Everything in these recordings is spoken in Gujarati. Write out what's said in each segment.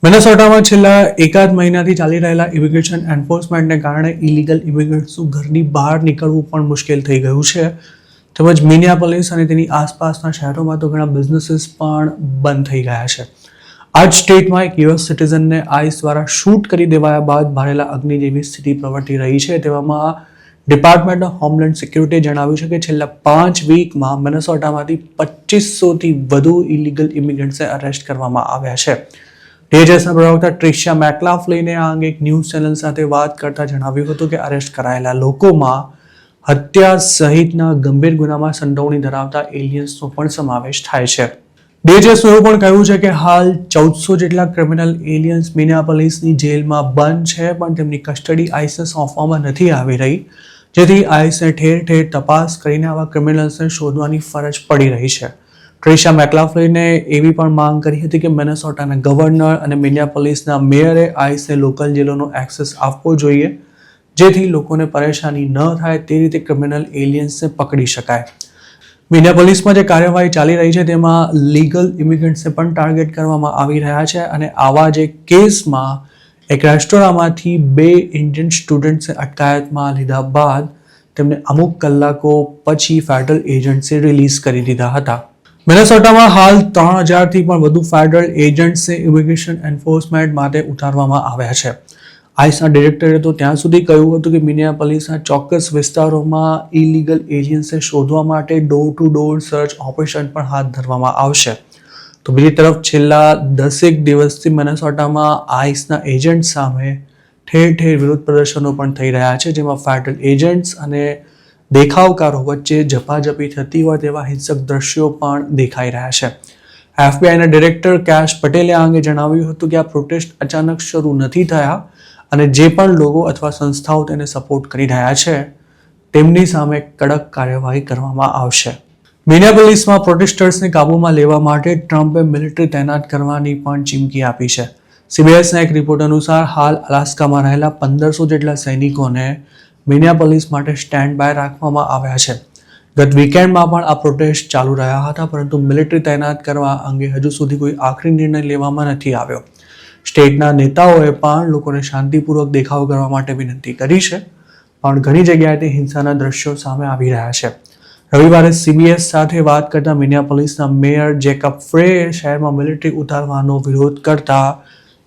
મિનેસોટામાં છેલ્લા એકાદ મહિનાથી ચાલી રહેલા ઇમિગ્રેશન એન્ફોર્સમેન્ટને કારણે ઇલીગલ ઇમિગ્રન્ટ્સનું ઘરની બહાર નીકળવું પણ મુશ્કેલ થઈ ગયું છે. તેમજ મિનિયાપોલિસ અને તેની આસપાસના શહેરોમાં તો ઘણા બિઝનેસીસ પણ બંધ થઈ ગયા છે. આ જ સ્ટેટમાં એક યુએસ સિટીઝનને આઈસ દ્વારા શૂટ કરી દેવાયા બાદ ભારેલા અગ્નિ જેવી સ્થિતિ પ્રવર્તી રહી છે. તેવામાં ડિપાર્ટમેન્ટ ઓફ હોમલેન્ડ સિક્યુરિટીએ જણાવ્યું છે કે છેલ્લા 5 વીકમાં મિનેસોટામાંથી 2500થી વધુ ઇલીગલ ઇમિગ્રન્ટ્સને અરેસ્ટ કરવામાં આવ્યા છે. DHSના પ્રવક્તા ટ્રિશિયા મેકલાફ્લિને આ અંગે એક ન્યૂઝ ચેનલ સાથે વાત કરતા જણાવ્યું હતું કે અરેસ્ટ કરાયેલા લોકોમાં હત્યા સહિતના ગંભીર ગુનામાં સંડોવણી ધરાવતા એલિયન્સનો પણ સમાવેશ થાય છે. DHSનું એવું પણ કહ્યું છે કે હાલ 1400 જેટલા ક્રિમિનલ એલિયન્સ મિનિયાપોલિસની જેલમાં બંધ છે, પણ તેમની કસ્ટડી આઈસને સોંપવામાં નથી આવી રહી, જેથી આઈસને ઠેર ઠેર તપાસ કરીને આવા ક્રિમિનલ્સને શોધવાની ફરજ પડી રહી છે. ટ્રિશિયા મેકલાફ્લિને એવી પણ માંગ કરી હતી કે મિનેસોટાના ગવર્નર અને મિનિયાપોલિસના મેયરે આઈસને લોકલ જેલોનો એક્સેસ આપવો જોઈએ, જેથી લોકોને પરેશાની ન થાય તે રીતે ક્રિમિનલ એલિયન્સને પકડી શકાય. મિનિયાપોલિસમાં જે કાર્યવાહી ચાલી રહી છે તેમાં લીગલ ઇમિગ્રન્ટ્સને પણ ટાર્ગેટ કરવામાં આવી રહ્યા છે અને આવા જ એક કેસમાં એક રેસ્ટોરાંમાંથી 2 ઇન્ડિયન સ્ટુડન્ટ્સને અટકાયતમાં લીધા બાદ તેમને અમુક કલાકો પછી ફેડરલ એજન્ટ્સે રિલીઝ કરી દીધા હતા. મિનેસોટામાં હાલ 3000થી પણ વધુ ફેડરલ એજન્ટ્સને ઇમિગ્રેશન એન્ફોર્સમેન્ટ માટે ઉતારવામાં આવ્યા છે. આઈસના ડિરેક્ટરે તો ત્યાં સુધી કહ્યું હતું કે મિનિયાપોલિસના ચોક્કસ વિસ્તારોમાં ઇલીગલ એલિયન્સને શોધવા માટે door to door search operation પણ હાથ ધરવામાં આવશે. તો બીજી તરફ છેલ્લા 10 દિવસથી મિનેસોટામાં આઈસના એજન્ટ સામે ઠેર ઠેર વિરોધ પ્રદર્શનો પણ થઈ રહ્યા છે, જેમાં ફેડરલ એજન્ટ્સ અને દેખાવકારો વચ્ચે ઝપાઝપી થતી હોય તેવા હિંસક દ્રશ્યો પણ દેખાઈ રહ્યા છે. એફબીઆઈના ડિરેક્ટર કેશ પટેલે આ અંગે જણાવ્યું હતું કે આ પ્રોટેસ્ટ અચાનક શરૂ નથી થયા અને જે પણ લોકો અથવા સંસ્થાઓ તેને સપોર્ટ કરી રહ્યા છે તેમની સામે કડક કાર્યવાહી કરવામાં આવશે. મિનિયાપોલિસમાં પ્રોટેસ્ટર્સને કાબૂમાં લેવા માટે ટ્રમ્પે મિલિટરી તૈનાત કરવાની પણ ચીમકી આપી છે. CBSના એક રિપોર્ટ અનુસાર હાલ અલાસ્કામાં રહેલા 1500 જેટલા સૈનિકોને મિનિયાપોલિસ માટે સ્ટેન્ડ બાય રાખવામાં આવ્યા છે. ગત વીકેન્ડમાં પણ આ પ્રોટેસ્ટ ચાલુ રહ્યા હતા, પરંતુ મિલિટરી તૈનાત કરવા અંગે હજુ સુધી કોઈ આખરી નિર્ણય લેવામાં નથી આવ્યો. સ્ટેટના નેતાઓએ પણ લોકોને શાંતિપૂર્વક દેખાવ કરવા માટે વિનંતી કરી છે, પણ ઘણી જગ્યાએથી હિંસાના દ્રશ્યો સામે આવી રહ્યા છે. રવિવારે CBS સાથે વાત કરતા મિનિયાપોલિસના મેયર જેકબ ફ્રેએ શહેરમાં મિલિટરી ઉતારવાનો વિરોધ કરતા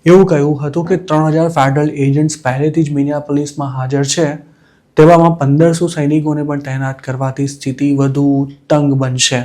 એવું કહ્યું હતું કે 3000 ફેડરલ એજન્ટ્સ પહેલેથી જ મિનિયાપોલિસમાં હાજર છે, તેવામાં 1500 સૈનિકોને પણ તૈનાત કરવાથી સ્થિતિ વધુ તંગ બનશે.